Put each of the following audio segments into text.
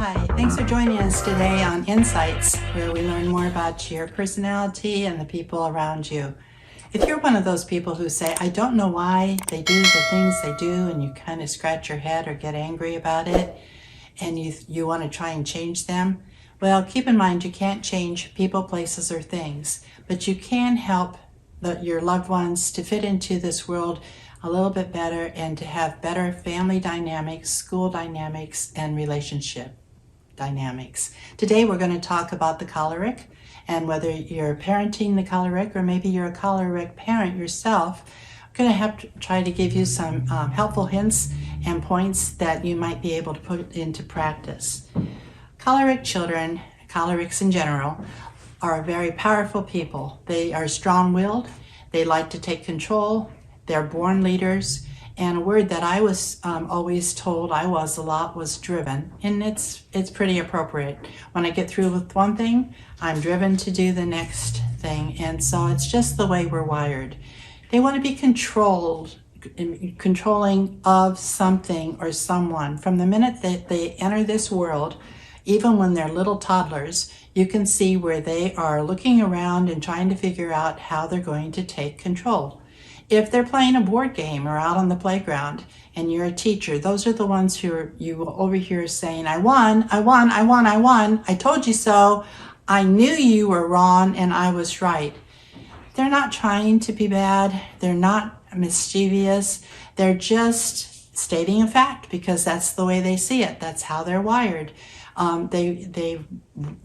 Hi, thanks for joining us today on Insights, where we learn more about your personality and the people around you. If you're one of those people who say, I don't know why they do the things they do, and you kind of scratch your head or get angry about it, and you want to try and change them, well, keep in mind you can't change people, places, or things, but you can help your loved ones to fit into this world a little bit better and to have better family dynamics, school dynamics, and relationship dynamics. Today we're going to talk about the choleric, and whether you're parenting the choleric or maybe you're a choleric parent yourself, I'm going to have to try to give you some helpful hints and points that you might be able to put into practice. Choleric children, cholerics in general, are very powerful people. They are strong-willed, they like to take control, they're born leaders, and a word that I was always told I was a lot was driven, and it's pretty appropriate. When I get through with one thing, I'm driven to do the next thing, and so it's just the way we're wired. They want to be controlling of something or someone. From the minute that they enter this world, even when they're little toddlers, you can see where they are looking around and trying to figure out how they're going to take control. If they're playing a board game or out on the playground and you're a teacher, those are the ones who you will overhear saying, I won, I told you so, I knew you were wrong and I was right. They're not trying to be bad, they're not mischievous, they're just stating a fact because that's the way they see it, that's how they're wired. They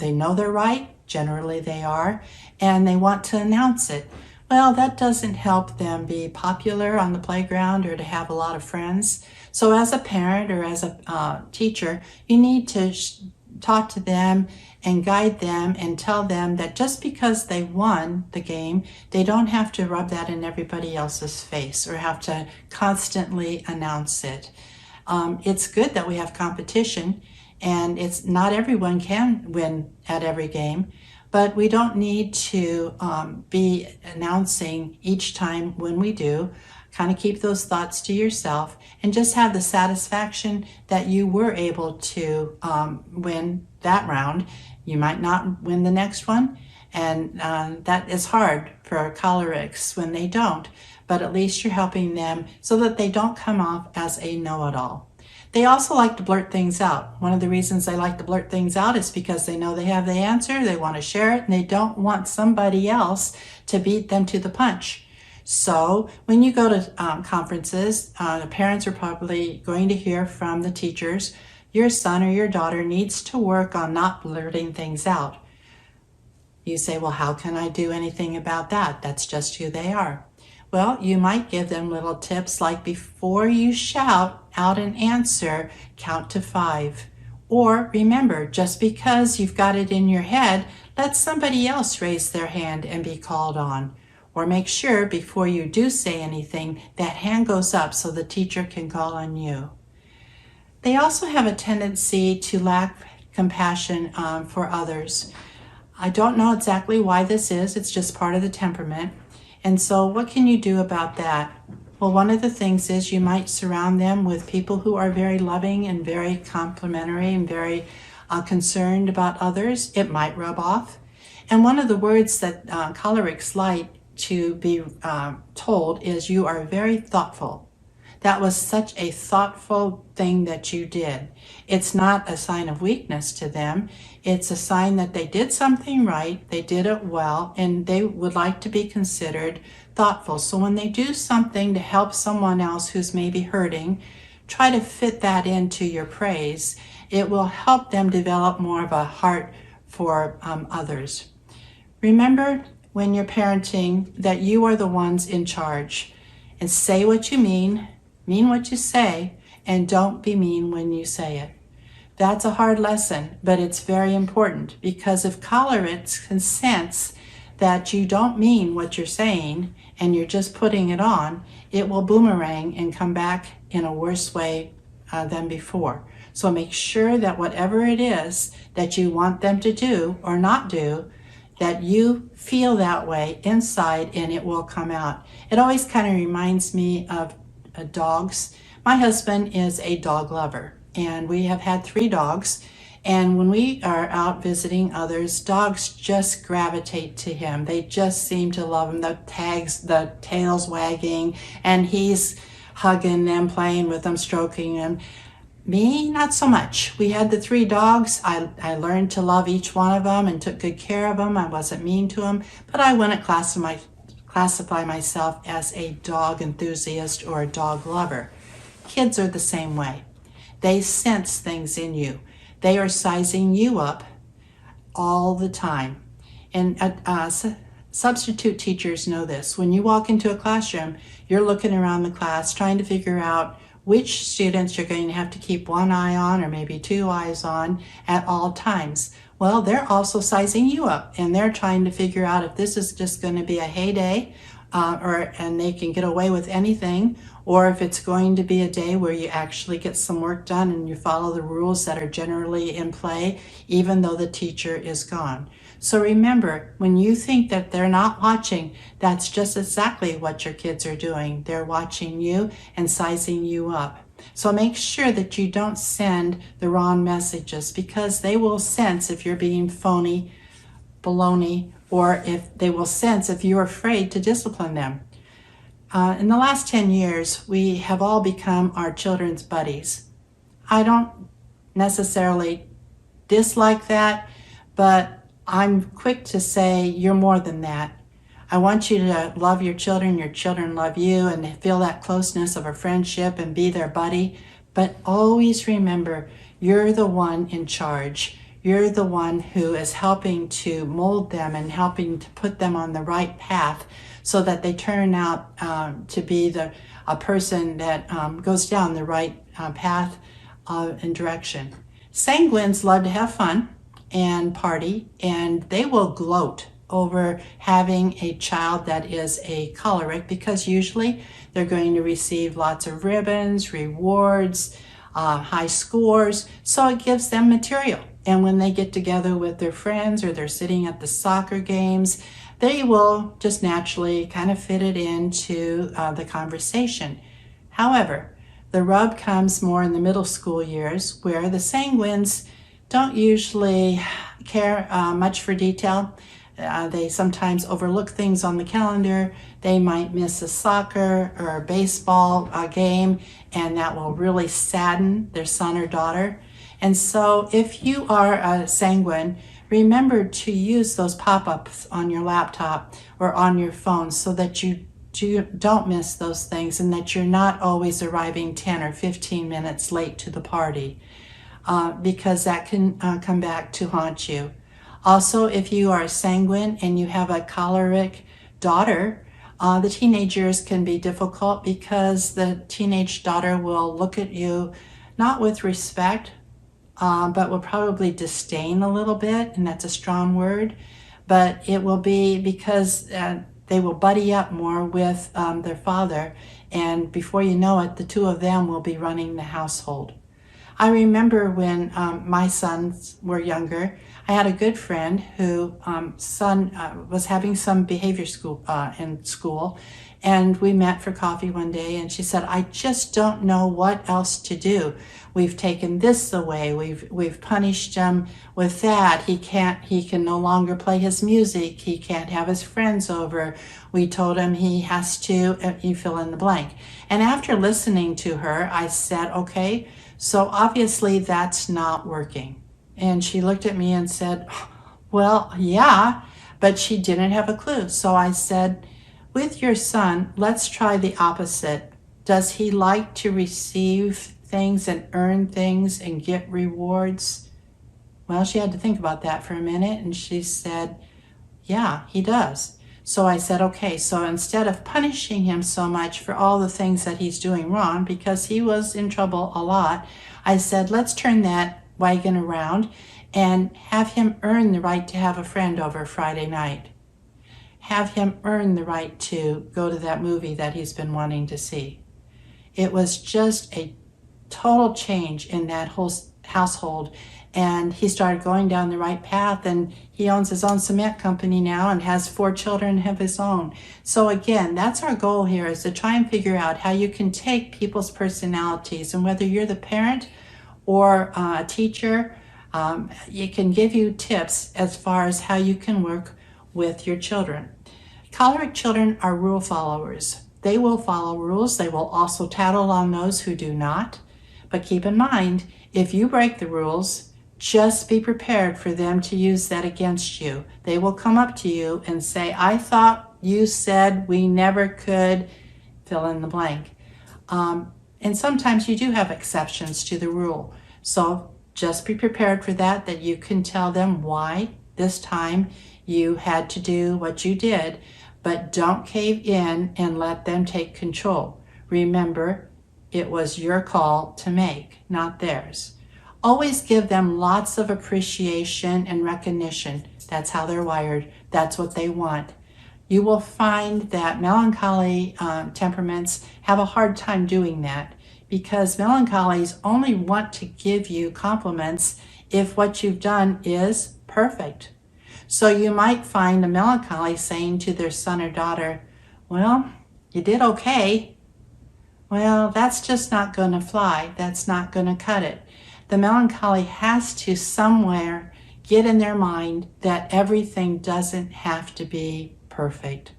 know they're right, generally they are, and they want to announce it. Well, that doesn't help them be popular on the playground or to have a lot of friends. So as a parent or as a teacher, you need to talk to them and guide them and tell them that just because they won the game, they don't have to rub that in everybody else's face or have to constantly announce it. It's good that we have competition, and it's not everyone can win at every game. But we don't need to be announcing each time when we do. Kind of keep those thoughts to yourself and just have the satisfaction that you were able to win that round. You might not win the next one, and that is hard for cholerics when they don't, but at least you're helping them so that they don't come off as a know-it-all. They also like to blurt things out. One of the reasons they like to blurt things out is because they know they have the answer, they want to share it, and they don't want somebody else to beat them to the punch. So when you go to conferences, the parents are probably going to hear from the teachers, your son or your daughter needs to work on not blurting things out. You say, well, how can I do anything about that? That's just who they are. Well, you might give them little tips like before you shout out an answer, count to 5. Or remember, just because you've got it in your head, let somebody else raise their hand and be called on. Or make sure before you do say anything, that hand goes up so the teacher can call on you. They also have a tendency to lack compassion for others. I don't know exactly why this is, it's just part of the temperament. And so what can you do about that? Well, one of the things is you might surround them with people who are very loving and very complimentary and very concerned about others. It might rub off. And one of the words that cholerics like to be told is you are very thoughtful. That was such a thoughtful thing that you did. It's not a sign of weakness to them. It's a sign that they did something right, they did it well, and they would like to be considered thoughtful. So when they do something to help someone else who's maybe hurting, try to fit that into your praise. It will help them develop more of a heart for others. Remember when you're parenting that you are the ones in charge, and say what you mean what you say, and don't be mean when you say it. That's a hard lesson, but it's very important, because if cholerics can sense that you don't mean what you're saying and you're just putting it on, it will boomerang and come back in a worse way than before. So make sure that whatever it is that you want them to do or not do, that you feel that way inside and it will come out. It always kind of reminds me of dogs. My husband is a dog lover, and we have had 3 dogs, And when we are out visiting others, dogs just gravitate to him. They just seem to love him. The tails wagging, and he's hugging them, playing with them, stroking them. Me, not so much. We had the 3 dogs. I learned to love each one of them and took good care of them. I wasn't mean to them, but I wouldn't classify myself as a dog enthusiast or a dog lover. Kids are the same way. They sense things in you. They are sizing you up all the time. And substitute teachers know this. When you walk into a classroom, you're looking around the class trying to figure out which students you're going to have to keep one eye on or maybe 2 eyes on at all times. Well, they're also sizing you up, and they're trying to figure out if this is just going to be a heyday and they can get away with anything, or if it's going to be a day where you actually get some work done and you follow the rules that are generally in play, even though the teacher is gone. So remember, when you think that they're not watching, that's just exactly what your kids are doing. They're watching you and sizing you up. So make sure that you don't send the wrong messages, because they will sense if you're being phony, baloney, or if they will sense if you're afraid to discipline them. In the last 10 years, we have all become our children's buddies. I don't necessarily dislike that, but I'm quick to say you're more than that. I want you to love your children love you, and feel that closeness of a friendship and be their buddy. But always remember, you're the one in charge. You're the one who is helping to mold them and helping to put them on the right path so that they turn out to be a person that goes down the right path and direction. Sanguines love to have fun and party, and they will gloat over having a child that is a choleric, because usually they're going to receive lots of ribbons, rewards, high scores, so it gives them material. And when they get together with their friends or they're sitting at the soccer games, they will just naturally kind of fit it into the conversation. However, the rub comes more in the middle school years, where the sanguines don't usually care much for detail. They sometimes overlook things on the calendar. They might miss a soccer or a baseball game, and that will really sadden their son or daughter. And so if you are a sanguine, remember to use those pop-ups on your laptop or on your phone so that you don't miss those things, and that you're not always arriving 10 or 15 minutes late to the party. Because that can come back to haunt you. Also, if you are sanguine and you have a choleric daughter, the teenage years can be difficult, because the teenage daughter will look at you not with respect, but will probably disdain a little bit, and that's a strong word, but it will be because they will buddy up more with their father, and before you know it, the 2 of them will be running the household. I remember when my sons were younger, I had a good friend who son was having some behavior in school, and we met for coffee one day, and she said, "I just don't know what else to do. We've taken this away. We've punished him with that. He can no longer play his music. He can't have his friends over. We told him he has to," you fill in the blank. And after listening to her, I said, "Okay, so obviously that's not working." And she looked at me and said, "Well, yeah," but she didn't have a clue. So I said, "With your son, let's try the opposite. Does he like to receive things and earn things and get rewards?" Well, she had to think about that for a minute, and she said, "Yeah, he does." So I said, "Okay, so instead of punishing him so much for all the things that he's doing wrong, because he was in trouble a lot, I said, let's turn that wagon around and have him earn the right to have a friend over Friday night. Have him earn the right to go to that movie that he's been wanting to see." It was just a total change in that whole household, and he started going down the right path, and he owns his own cement company now and has 4 children of his own. So again, that's our goal here, is to try and figure out how you can take people's personalities, and whether you're the parent or a teacher, It can give you tips as far as how you can work with your children. Choleric children are rule followers. They will follow rules. They will also tattle on those who do not. But keep in mind, if you break the rules, just be prepared for them to use that against you. They will come up to you and say, I thought you said we never could fill in the blank. And sometimes you do have exceptions to the rule. So just be prepared for that you can tell them why this time you had to do what you did, but don't cave in and let them take control. Remember, it was your call to make, not theirs. Always give them lots of appreciation and recognition. That's how they're wired. That's what they want. You will find that melancholy temperaments have a hard time doing that, because melancholies only want to give you compliments if what you've done is perfect. So you might find a melancholy saying to their son or daughter, well, you did okay. Well, that's just not going to fly. That's not going to cut it. The melancholy has to somewhere get in their mind that everything doesn't have to be perfect.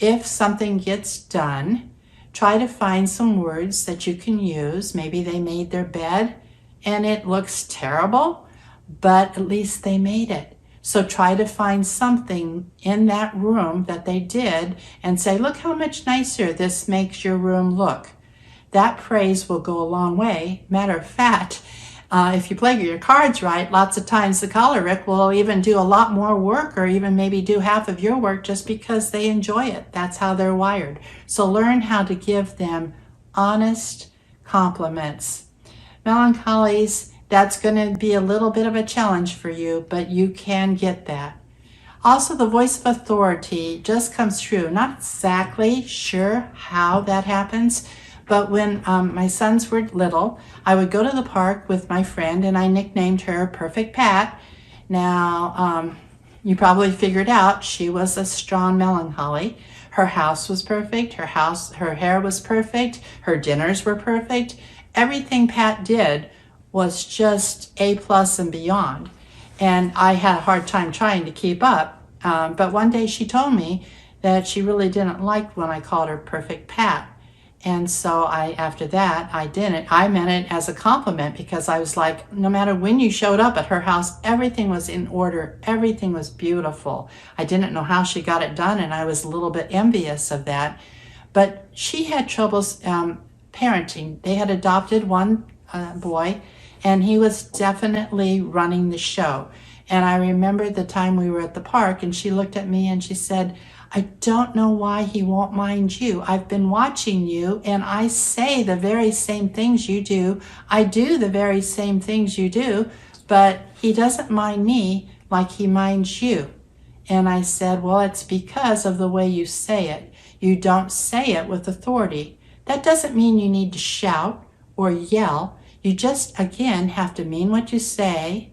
If something gets done, try to find some words that you can use. Maybe they made their bed and it looks terrible, but at least they made it. So try to find something in that room that they did and say, look how much nicer this makes your room look. That praise will go a long way. Matter of fact, if you play your cards right, lots of times the choleric will even do a lot more work, or even maybe do half of your work just because they enjoy it. That's how they're wired. So learn how to give them honest compliments. Melancholies, that's going to be a little bit of a challenge for you, but you can get that. Also, the voice of authority just comes through. Not exactly sure how that happens, but when my sons were little, I would go to the park with my friend and I nicknamed her Perfect Pat. Now, you probably figured out she was a strong melancholy. Her house was perfect. Her hair was perfect. Her dinners were perfect. Everything Pat did was just A+ and beyond. And I had a hard time trying to keep up. But one day she told me that she really didn't like when I called her Perfect Pat. And so after that, I didn't. I meant it as a compliment, because I was like, no matter when you showed up at her house, everything was in order. Everything was beautiful. I didn't know how she got it done, and I was a little bit envious of that. But she had troubles parenting. They had adopted one boy, and he was definitely running the show. And I remember the time we were at the park, and she looked at me and she said, I don't know why he won't mind you. I've been watching you, and I say the very same things you do. I do the very same things you do, but he doesn't mind me like he minds you. And I said, well, it's because of the way you say it. You don't say it with authority. That doesn't mean you need to shout or yell. You just, again, have to mean what you say,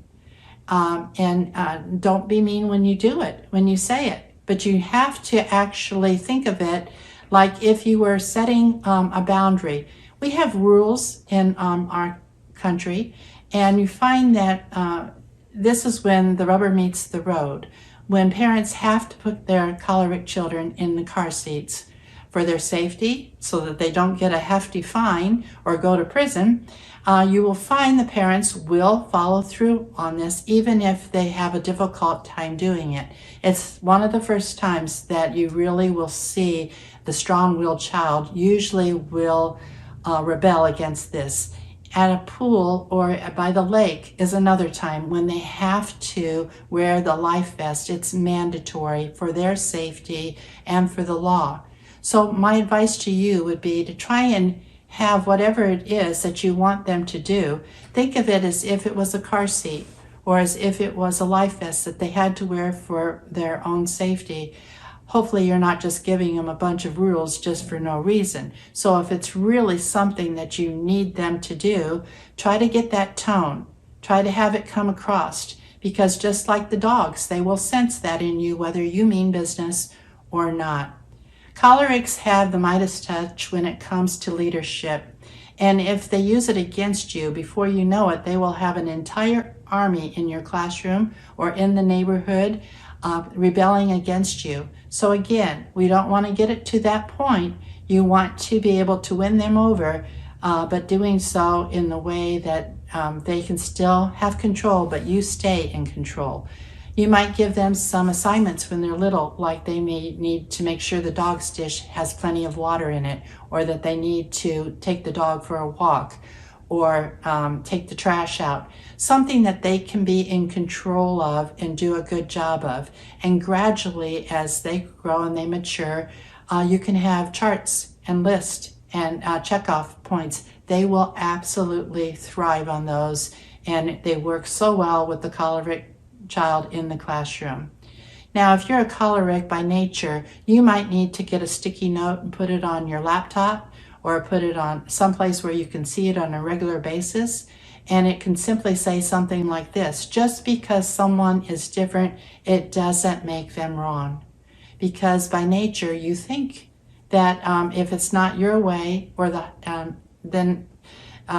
and don't be mean when you do it, when you say it. But you have to actually think of it like if you were setting a boundary. We have rules in our country, and you find that this is when the rubber meets the road, when parents have to put their choleric children in the car seats for their safety so that they don't get a hefty fine or go to prison. You will find the parents will follow through on this, even if they have a difficult time doing it. It's one of the first times that you really will see the strong-willed child usually will rebel against this. At a pool or by the lake is another time when they have to wear the life vest. It's mandatory for their safety and for the law. So my advice to you would be to try and have whatever it is that you want them to do. Think of it as if it was a car seat, or as if it was a life vest that they had to wear for their own safety. Hopefully you're not just giving them a bunch of rules just for no reason. So if it's really something that you need them to do, try to get that tone. Try to have it come across, because just like the dogs, they will sense that in you whether you mean business or not. Cholerics have the Midas touch when it comes to leadership. And if they use it against you, before you know it, they will have an entire army in your classroom or in the neighborhood rebelling against you. So again, we don't want to get it to that point. You want to be able to win them over, but doing so in the way that they can still have control, but you stay in control. You might give them some assignments when they're little, like they may need to make sure the dog's dish has plenty of water in it, or that they need to take the dog for a walk, or take the trash out. Something that they can be in control of and do a good job of. And gradually, as they grow and they mature, you can have charts and lists and checkoff points. They will absolutely thrive on those, and they work so well with the choleric child in the classroom. Now, if you're a choleric by nature, you might need to get a sticky note and put it on your laptop, or put it on someplace where you can see it on a regular basis. And it can simply say something like this: just because someone is different, it doesn't make them wrong. Because by nature, you think that if it's not your way, or then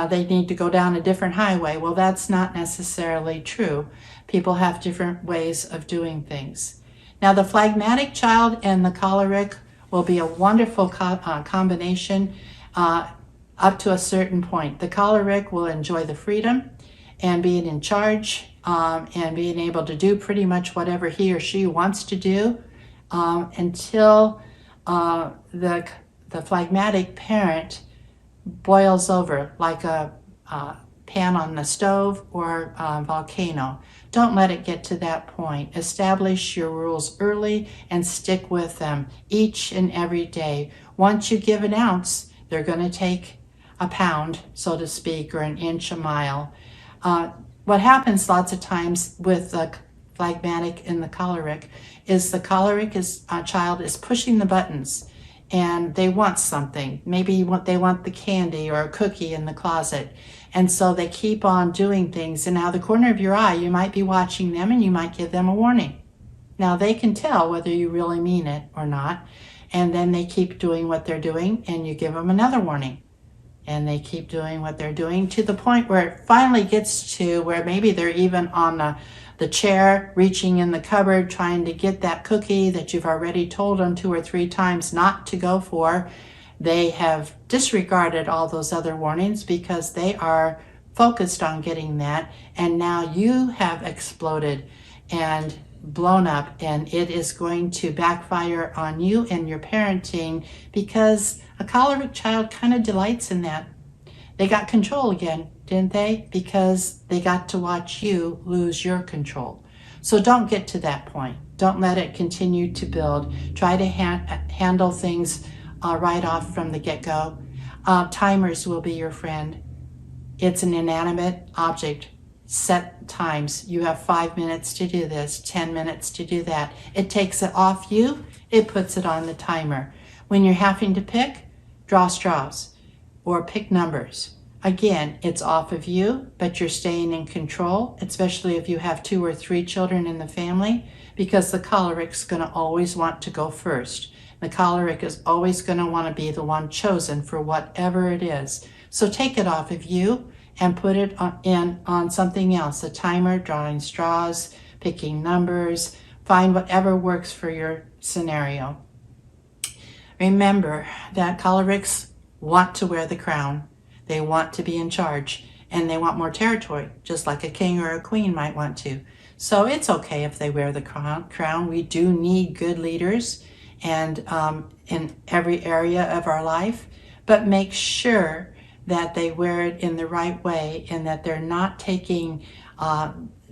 they need to go down a different highway. Well, that's not necessarily true. People have different ways of doing things. Now, the phlegmatic child and the choleric will be a wonderful combination up to a certain point. The choleric will enjoy the freedom and being in charge and being able to do pretty much whatever he or she wants to do until the phlegmatic parent boils over like a pan on the stove or a volcano. Don't let it get to that point. Establish your rules early and stick with them each and every day. Once you give an ounce, they're going to take a pound, so to speak, or an inch a mile. What happens lots of times with the phlegmatic and the choleric is the choleric child is pushing the buttons, and they want something. Maybe they want the candy or a cookie in the closet. And so they keep on doing things. And now the corner of your eye, you might be watching them and you might give them a warning. Now they can tell whether you really mean it or not. And then they keep doing what they're doing and you give them another warning. And they keep doing what they're doing to the point where it finally gets to where maybe they're even on the chair, reaching in the cupboard, trying to get that cookie that you've already told them 2 or 3 times not to go for. They have disregarded all those other warnings because they are focused on getting that. And now you have exploded and blown up, and it is going to backfire on you and your parenting, because a choleric child kind of delights in that. They got control again, didn't they? Because they got to watch you lose your control. So don't get to that point. Don't let it continue to build. Try to handle things right off from the get-go. Timers will be your friend. It's an inanimate object. Set times. You have 5 minutes to do this, 10 minutes to do that. It takes it off you, it puts it on the timer. When you're having to pick, draw straws or pick numbers. Again, it's off of you, but you're staying in control, especially if you have 2 or 3 children in the family, because the choleric's going to always want to go first. The choleric is always going to want to be the one chosen for whatever it is. So take it off of you and put it on something else. A timer, drawing straws, picking numbers. Find whatever works for your scenario. Remember that cholerics want to wear the crown. They want to be in charge, and they want more territory, just like a king or a queen might want to. So it's okay if they wear the crown. We do need good leaders and in every area of our life, but make sure that they wear it in the right way and that they're not taking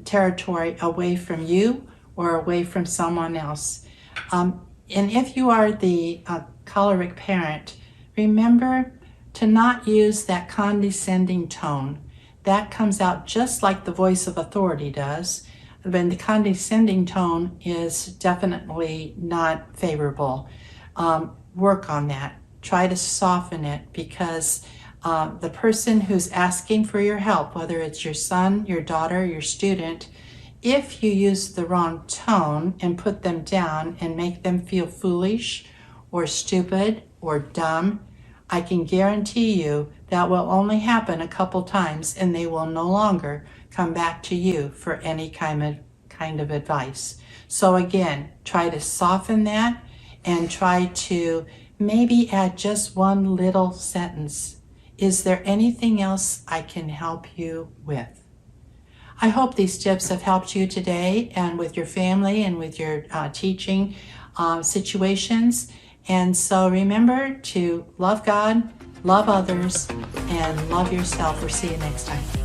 territory away from you or away from someone else. And if you are the choleric parent, remember to not use that condescending tone. That comes out just like the voice of authority does. When the condescending tone is definitely not favorable. Work on that. Try to soften it, because the person who's asking for your help, whether it's your son, your daughter, your student, if you use the wrong tone and put them down and make them feel foolish or stupid or dumb, I can guarantee you that will only happen a couple times, and they will no longer come back to you for any kind of advice. So again, try to soften that and try to maybe add just one little sentence. Is there anything else I can help you with? I hope these tips have helped you today and with your family and with your teaching situations. And so remember to love God, love others, and love yourself. We'll see you next time.